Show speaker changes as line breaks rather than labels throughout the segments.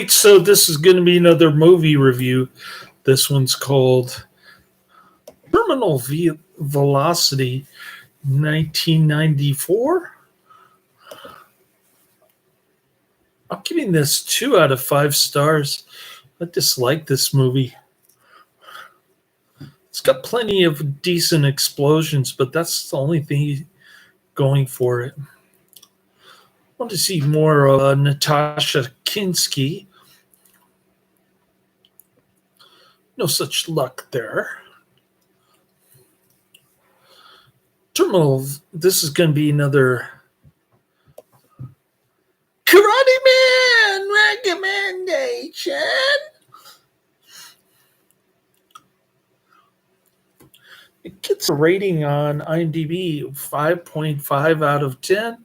So this is going to be another movie review. This one's called Velocity 1994. I'm giving this 2 out of 5 stars. I dislike this movie. It's got plenty of decent explosions, but that's the only thing going for it. I want to see more of Nastassja Kinski. No such luck there. Terminal, this is going to be another Karate Man recommendation. It gets a rating on IMDb 5.5 out of 10.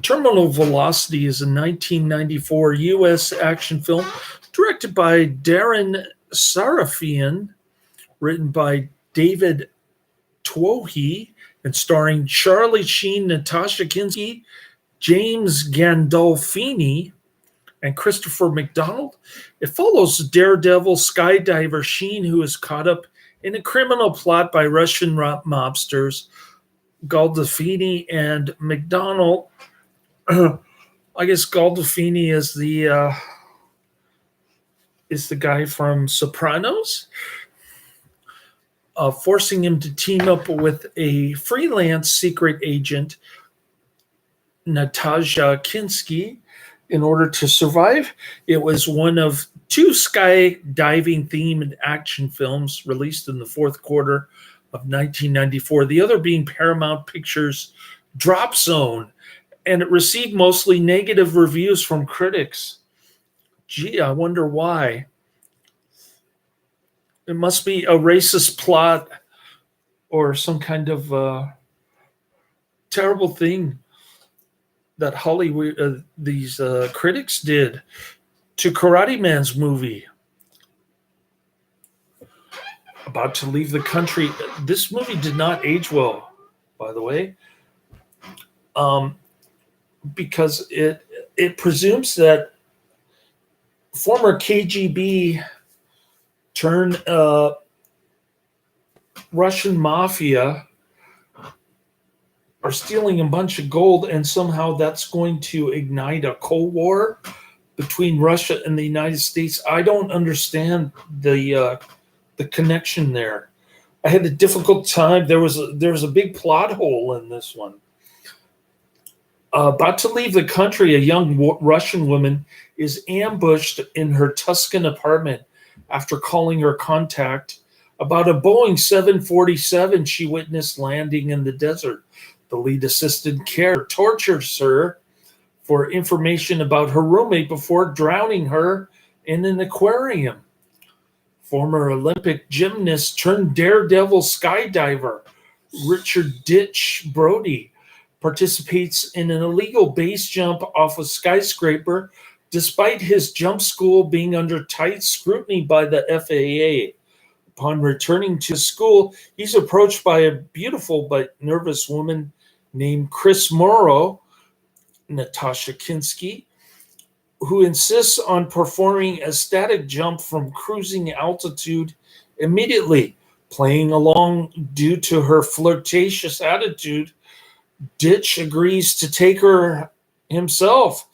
Terminal Velocity is a 1994 U.S. action film directed by Deran Serafian, written by David Twohy, and starring Charlie Sheen, Nastassja Kinski, James Gandolfini, and Christopher McDonald. It follows daredevil skydiver Sheen, who is caught up in a criminal plot by Russian mobsters Gandolfini and McDonald. I guess Gandolfini is the guy from Sopranos, forcing him to team up with a freelance secret agent, Nastassja Kinski, in order to survive. It was one of 2 skydiving themed action films released in the fourth quarter of 1994, the other being Paramount Pictures' Drop Zone, and it received mostly negative reviews from critics. Gee, I wonder why. It must be a racist plot or some kind of terrible thing that Hollywood, these critics did to Karate Man's movie. About to leave the country. This movie did not age well, by the way, because it presumes that former KGB turned Russian mafia are stealing a bunch of gold, and somehow that's going to ignite a Cold War between Russia and the United States. I don't understand the connection there. I had a difficult time. There was a big plot hole in this one. About to leave the country, a young Russian woman is ambushed in her Tuscan apartment after calling her contact about a Boeing 747 she witnessed landing in the desert. The lead assistant care tortures her for information about her roommate before drowning her in an aquarium. Former Olympic gymnast turned daredevil skydiver Richard Ditch Brody participates in an illegal base jump off a skyscraper despite his jump school being under tight scrutiny by the FAA. Upon returning to school, he's approached by a beautiful but nervous woman named Chris Morrow, Nastassja Kinski, who insists on performing a static jump from cruising altitude immediately. Playing along due to her flirtatious attitude, Ditch agrees to take her himself.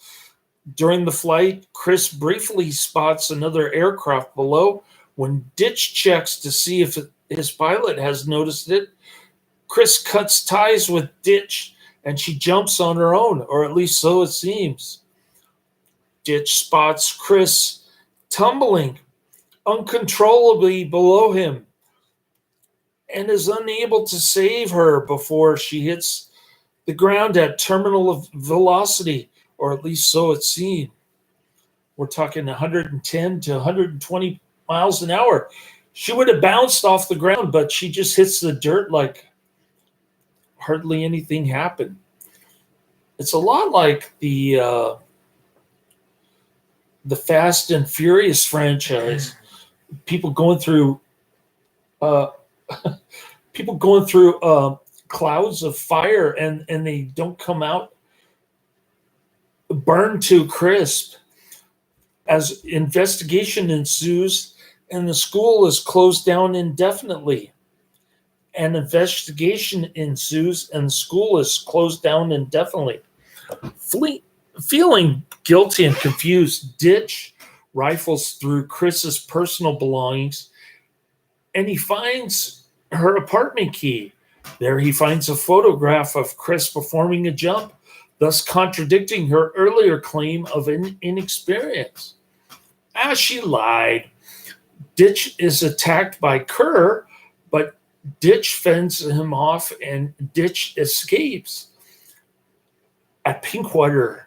During the flight, Chris briefly spots another aircraft below. When Ditch checks to see if his pilot has noticed it, Chris cuts ties with Ditch and she jumps on her own, or at least so it seems. Ditch spots Chris tumbling uncontrollably below him and is unable to save her before she hits the ground at terminal velocity, or at least so it seemed. We're talking 110 to 120 miles an hour. She would have bounced off the ground, but she just hits the dirt like hardly anything happened. It's a lot like the Fast and Furious franchise. People going through clouds of fire and they don't come out burned to crisp. as investigation ensues and the school is closed down indefinitely. An investigation ensues and the school is closed down indefinitely. Feeling guilty and confused, Ditch rifles through Chris's personal belongings and he finds her apartment key. There he finds a photograph of Chris performing a jump, thus contradicting her earlier claim of inexperience. She lied. Ditch is attacked by Kerr, but Ditch fends him off and Ditch escapes. At Pinkwater,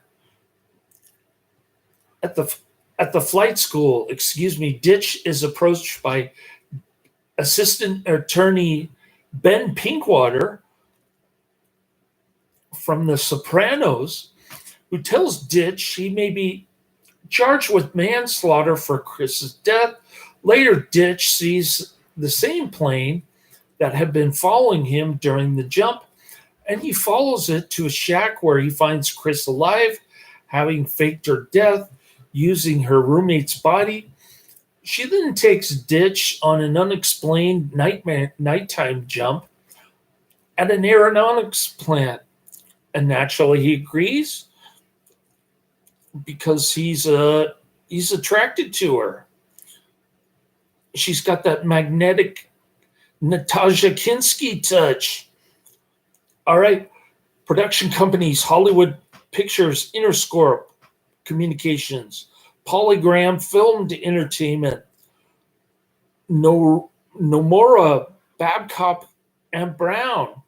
at the flight school, Ditch is approached by Assistant Attorney Ben Pinkwater from The Sopranos, who tells Ditch he may be charged with manslaughter for Chris's death. Later, Ditch sees the same plane that had been following him during the jump, and he follows it to a shack where he finds Chris alive, having faked her death using her roommate's body. She then takes Ditch on an unexplained nighttime jump at an aeronautics plant. And naturally he agrees because he's attracted to her. She's got that magnetic Nastassja Kinski touch. All right, production companies, Hollywood Pictures, Interscope Communications, Polygram Filmed Entertainment, Nomura, Babcock and Brown,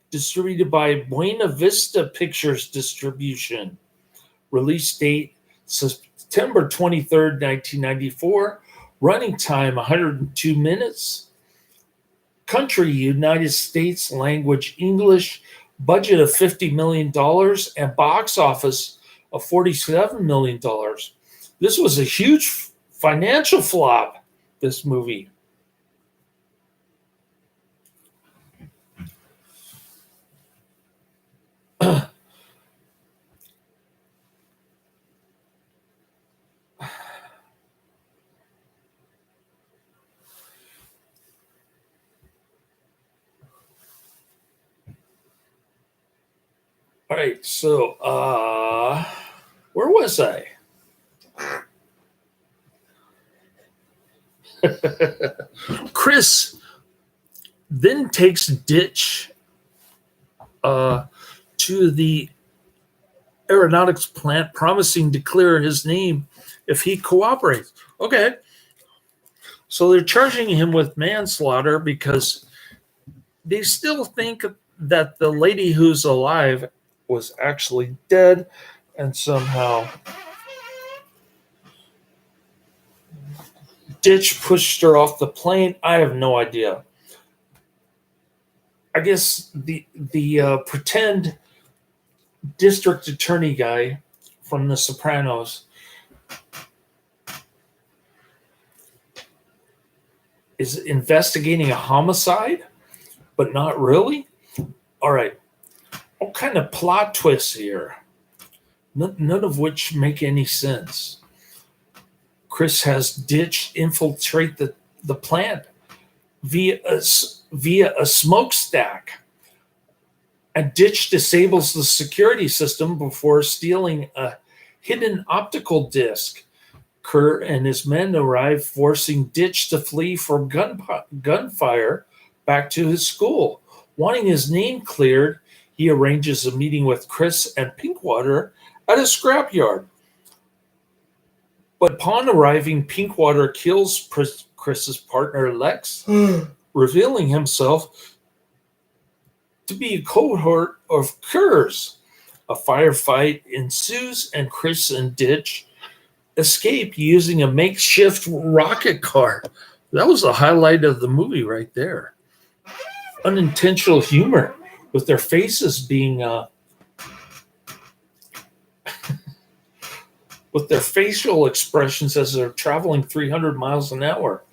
distributed by Buena Vista Pictures Distribution. Release date September 23rd, 1994. Running time 102 minutes. Country United States, language English. Budget of $50 million and box office of $47 million. This was a huge financial flop, this movie. All right, so where was I? Chris then takes Ditch to the aeronautics plant, promising to clear his name if he cooperates. Okay. So they're charging him with manslaughter because they still think that the lady who's alive was actually dead, and somehow Ditch pushed her off the plane. I have no idea. I guess the pretend district attorney guy from The Sopranos is investigating a homicide, but not really. All right. What kind of plot twists here? None of which make any sense. Chris has Ditch infiltrate the plant via a smokestack. And Ditch disables the security system before stealing a hidden optical disc. Kerr and his men arrive, forcing Ditch to flee from gunfire back to his school. Wanting his name cleared, he arranges a meeting with Chris and Pinkwater at a scrapyard. But upon arriving, Pinkwater kills Chris's partner, Lex, revealing himself to be a cohort of Kerr's. A firefight ensues, and Chris and Ditch escape using a makeshift rocket car. That was the highlight of the movie right there. Unintentional humor with their faces being with their facial expressions as they're traveling 300 miles an hour,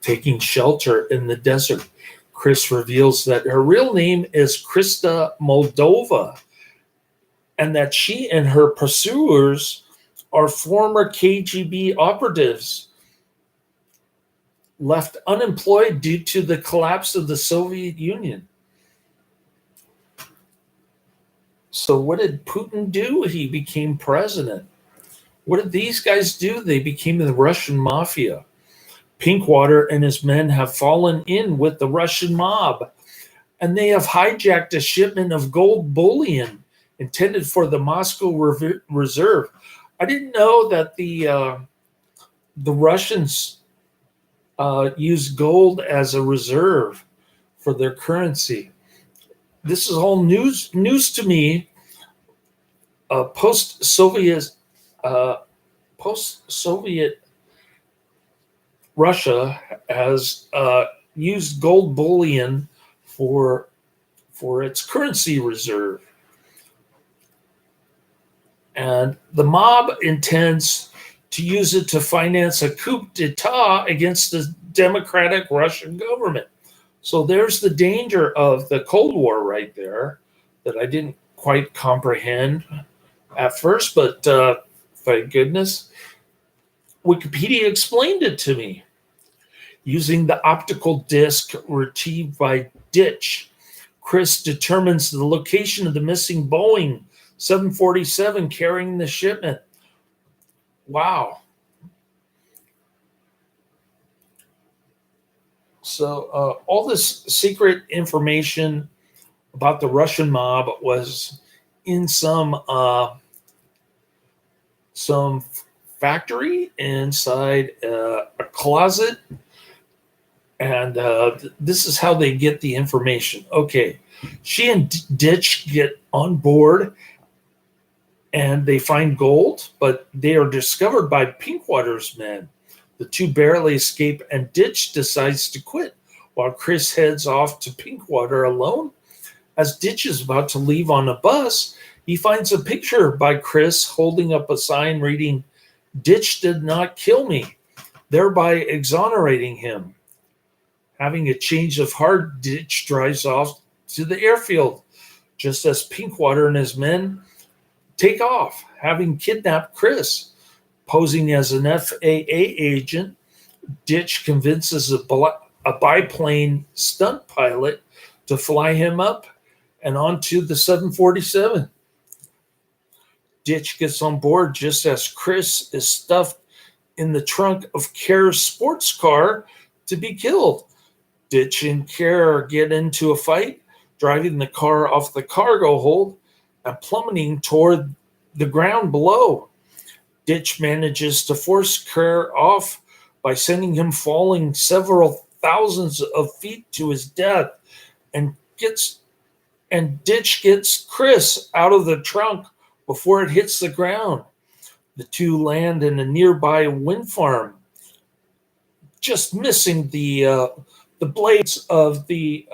taking shelter in the desert. Chris reveals that her real name is Krista Moldova and that she and her pursuers are former KGB operatives left unemployed due to the collapse of the Soviet Union. So what did Putin do? He became president. What did these guys do? They became the Russian mafia. Pinkwater and his men have fallen in with the Russian mob, and they have hijacked a shipment of gold bullion intended for the Moscow Reserve. I didn't know that the Russians use gold as a reserve for their currency. This is all news to me. Post-Soviet Russia has used gold bullion for its currency reserve, and the mob intends to use it to finance a coup d'etat against the democratic Russian government. So there's the danger of the Cold War right there that I didn't quite comprehend at first, but thank goodness Wikipedia explained it to me. Using the optical disc retrieved by Ditch, Chris determines the location of the missing Boeing 747 carrying the shipment. Wow. So all this secret information about the Russian mob was in some factory inside a closet, and this is how they get the information. Okay, she and Ditch get on board, and they find gold, but they are discovered by Pinkwater's men. The two barely escape, and Ditch decides to quit, while Chris heads off to Pinkwater alone. As Ditch is about to leave on a bus, he finds a picture by Chris holding up a sign reading, "Ditch did not kill me," thereby exonerating him. Having a change of heart, Ditch drives off to the airfield, just as Pinkwater and his men take off, having kidnapped Chris. Posing as an FAA agent, Ditch convinces a biplane stunt pilot to fly him up and onto the 747. Ditch gets on board just as Chris is stuffed in the trunk of Kerr's sports car to be killed. Ditch and Kerr get into a fight, driving the car off the cargo hold and plummeting toward the ground below. Ditch manages to force Kerr off by sending him falling several thousands of feet to his death, and Ditch gets Chris out of the trunk before it hits the ground. The two land in a nearby wind farm, just missing the blades of the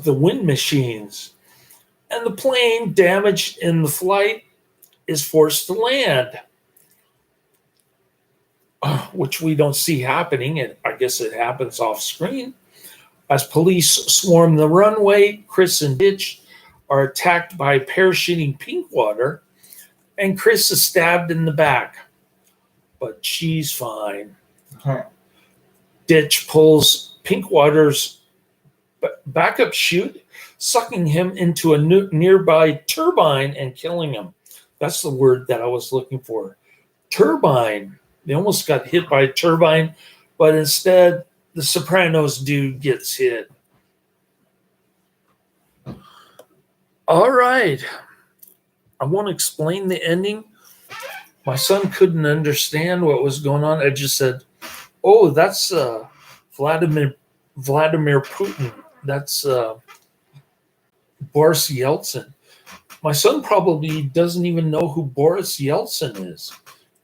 wind machines, and the plane, damaged in the flight, is forced to land, which we don't see happening, and I guess it happens off screen. As police swarm the runway, Chris and Ditch are attacked by parachuting Pinkwater, and Chris is stabbed in the back, but she's fine. Ditch pulls Pinkwater's backup chute, sucking him into a nearby turbine and killing him. That's the word that I was looking for. Turbine. They almost got hit by a turbine, but instead the Sopranos dude gets hit. All right. I want to explain the ending. My son couldn't understand what was going on. I just said, "Oh, that's Vladimir Putin. That's Boris Yeltsin." My son probably doesn't even know who Boris Yeltsin is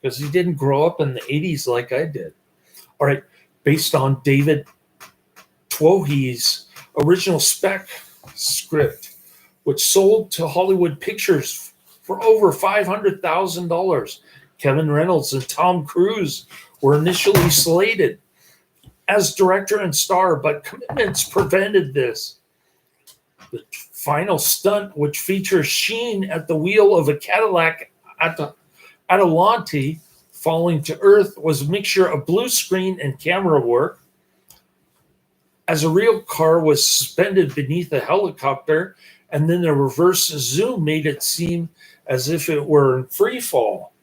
because he didn't grow up in the 80s like I did. All right, based on David Twohy's original spec script, which sold to Hollywood Pictures for over $500,000. Kevin Reynolds and Tom Cruise were initially slated as director and star, but commitments prevented this. The final stunt, which features Sheen at the wheel of a Cadillac Adelante falling to earth, was a mixture of blue screen and camera work, as a real car was suspended beneath a helicopter, and then a reverse zoom made it seem as if it were in free fall.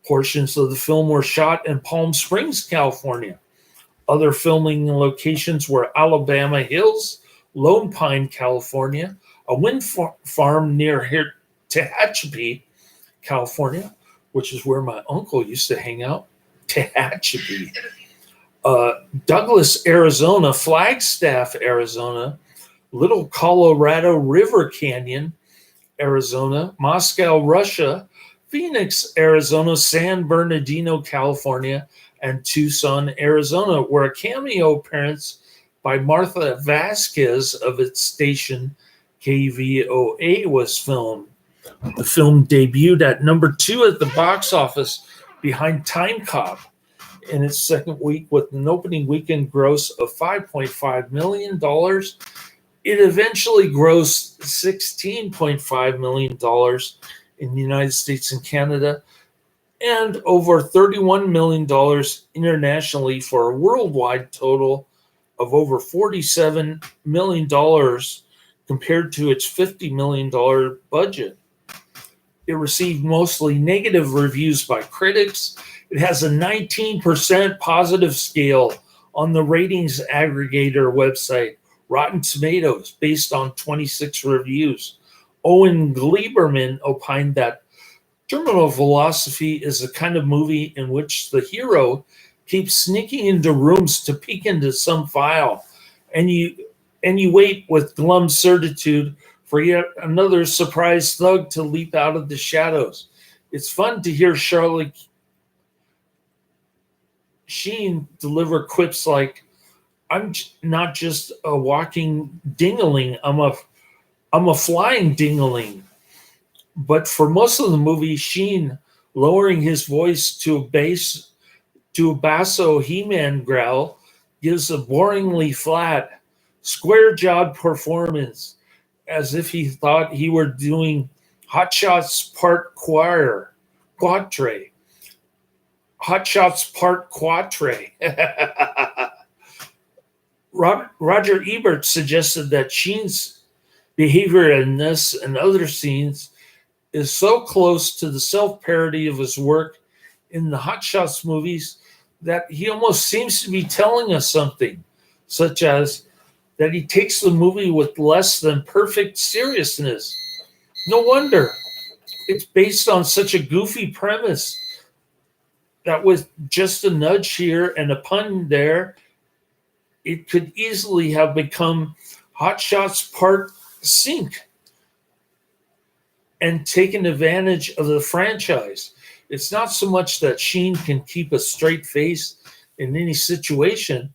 Portions of the film were shot in Palm Springs, California. Other filming locations were Alabama Hills, Lone Pine, California, a wind farm near Tehachapi, California, which is where my uncle used to hang out. Tehachapi. Douglas, Arizona, Flagstaff, Arizona, Little Colorado River Canyon, Arizona, Moscow, Russia, Phoenix, Arizona, San Bernardino, California, and Tucson, Arizona, where a cameo appearance by Martha Vasquez of its station KVOA was filmed. The film debuted at number 2 at the box office behind Time Cop in its second week with an opening weekend gross of $5.5 million. It eventually grossed $16.5 million in the United States and Canada, and over $31 million internationally, for a worldwide total of over $47 million compared to its $50 million budget. It received mostly negative reviews by critics. It has a 19% positive scale on the ratings aggregator website Rotten Tomatoes, based on 26 reviews. Owen Gleiberman opined that Terminal Velocity is a kind of movie in which the hero keeps sneaking into rooms to peek into some file, and you wait with glum certitude for yet another surprise thug to leap out of the shadows. It's fun to hear Charlie Sheen deliver quips like, "I'm not just a walking dingaling, I'm a flying dingaling." But for most of the movie, Sheen, lowering his voice to a basso He-Man growl, gives a boringly flat, square-jawed performance, as if he thought he were doing Hot Shots Part Quatre. Hot Shots Part Quatre. Roger Ebert suggested that Sheen's behavior in this and other scenes is so close to the self-parody of his work in the Hot Shots movies that he almost seems to be telling us something, such as that he takes the movie with less than perfect seriousness. No wonder. It's based on such a goofy premise that with just a nudge here and a pun there, it could easily have become Hot Shots Part Sink and taken advantage of the franchise. It's not so much that Sheen can keep a straight face in any situation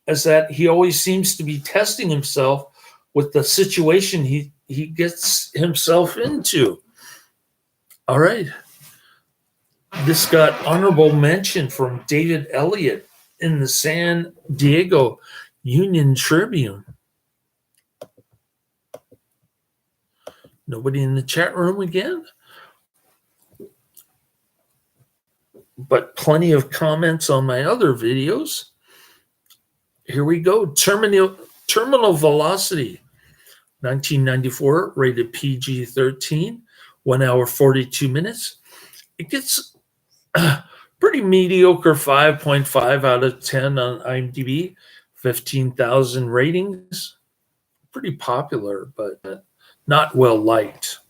as that he always seems to be testing himself with the situation he gets himself into. All right. This got honorable mention from David Elliott in the San Diego Union Tribune. Nobody in the chat room again? But plenty of comments on my other videos. Here we go. Terminal Velocity, 1994, rated PG-13, 1 hour, 42 minutes. It gets pretty mediocre 5.5 out of 10 on IMDb, 15,000 ratings. Pretty popular, but not well liked.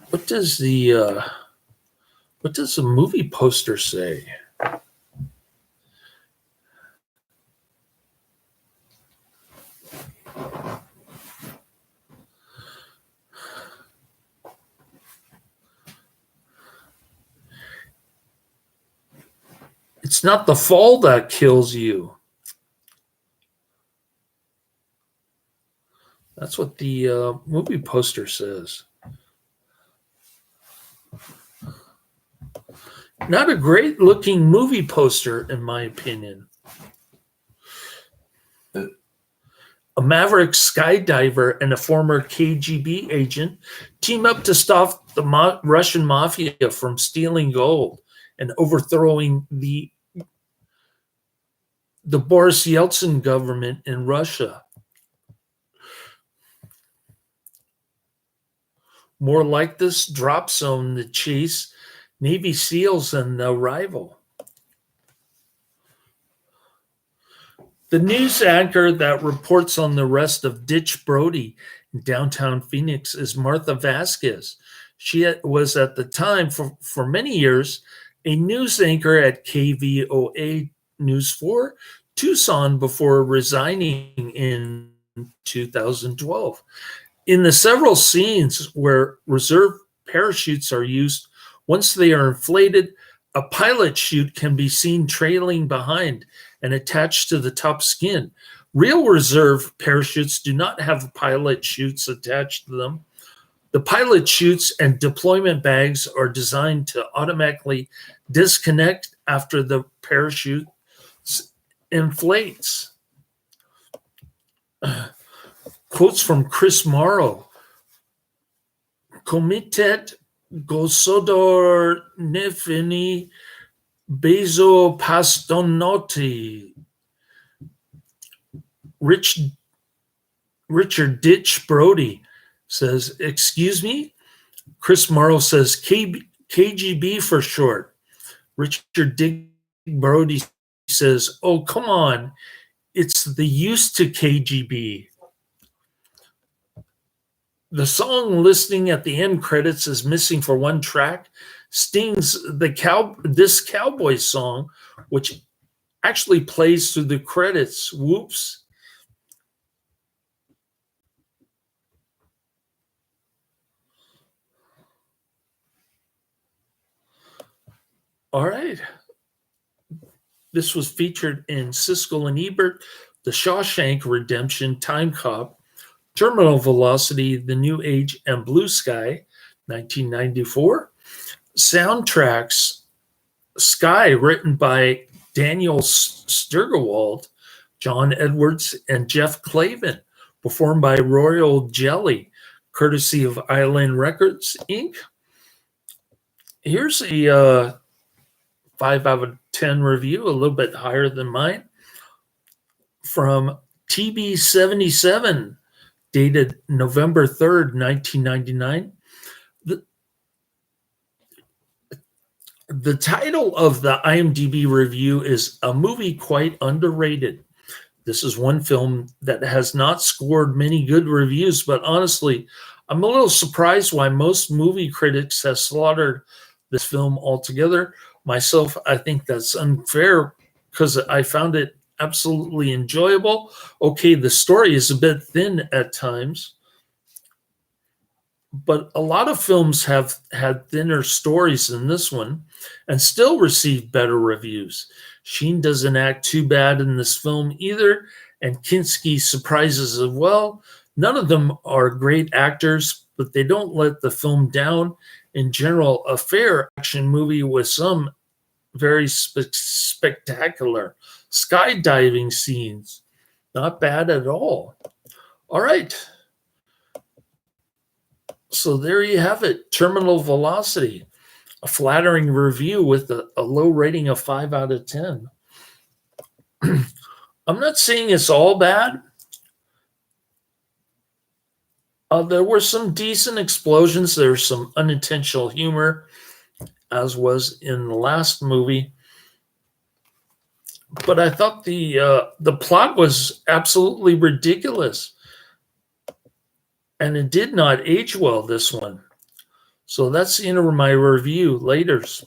What does the movie poster say? It's not the fall that kills you. That's what the movie poster says. Not a great looking movie poster, in my opinion. A maverick skydiver and a former KGB agent team up to stop the Russian mafia from stealing gold and overthrowing the Boris Yeltsin government in Russia. More like this drop zone, the chase, Navy SEALs, and the arrival. The news anchor that reports on the arrest of Ditch Brody in downtown Phoenix is Martha Vasquez. She was at the time, for many years, a news anchor at KVOA News 4 Tucson before resigning in 2012. In the several scenes where reserve parachutes are used, once they are inflated, a pilot chute can be seen trailing behind and attached to the top skin. Real reserve parachutes do not have pilot chutes attached to them. The pilot chutes and deployment bags are designed to automatically disconnect after the parachute inflates. Quotes from Chris Morrow. Komitet Gosodor Nefini Bezo Pastonoti. Richard Ditch Brody says, excuse me? Chris Morrow says, KGB for short. Richard Ditch Brody says, oh, come on. It's the used to KGB. The song listing at the end credits is missing for one track. Sting's this cowboy song, which actually plays through the credits. Whoops. All right. This was featured in Siskel and Ebert, The Shawshank Redemption, Time Cop, Terminal Velocity, The New Age, and Blue Sky, 1994. Soundtracks, Sky, written by Daniel Sturgewald, John Edwards, and Jeff Clavin, performed by Royal Jelly, courtesy of Island Records, Inc. Here's a 5 out of 10 review, a little bit higher than mine, from TB77, dated November 3rd, 1999. The title of the IMDb review is A Movie Quite Underrated. This is one film that has not scored many good reviews, but honestly, I'm a little surprised why most movie critics have slaughtered this film altogether. Myself, I think that's unfair because I found it absolutely enjoyable. Okay, the story is a bit thin at times, but a lot of films have had thinner stories than this one and still received better reviews. Sheen doesn't act too bad in this film either, and Kinski surprises as well. None of them are great actors, but they don't let the film down. In general, a fair action movie with some very spectacular skydiving scenes. Not bad at all. All right. So there you have it. Terminal Velocity. A flattering review with a low rating of 5 out of 10. I'm not saying it's all bad. There were some decent explosions. There's some unintentional humor, as was in the last movie. But I thought the plot was absolutely ridiculous. And it did not age well, this one. So that's the end of my review. Laters.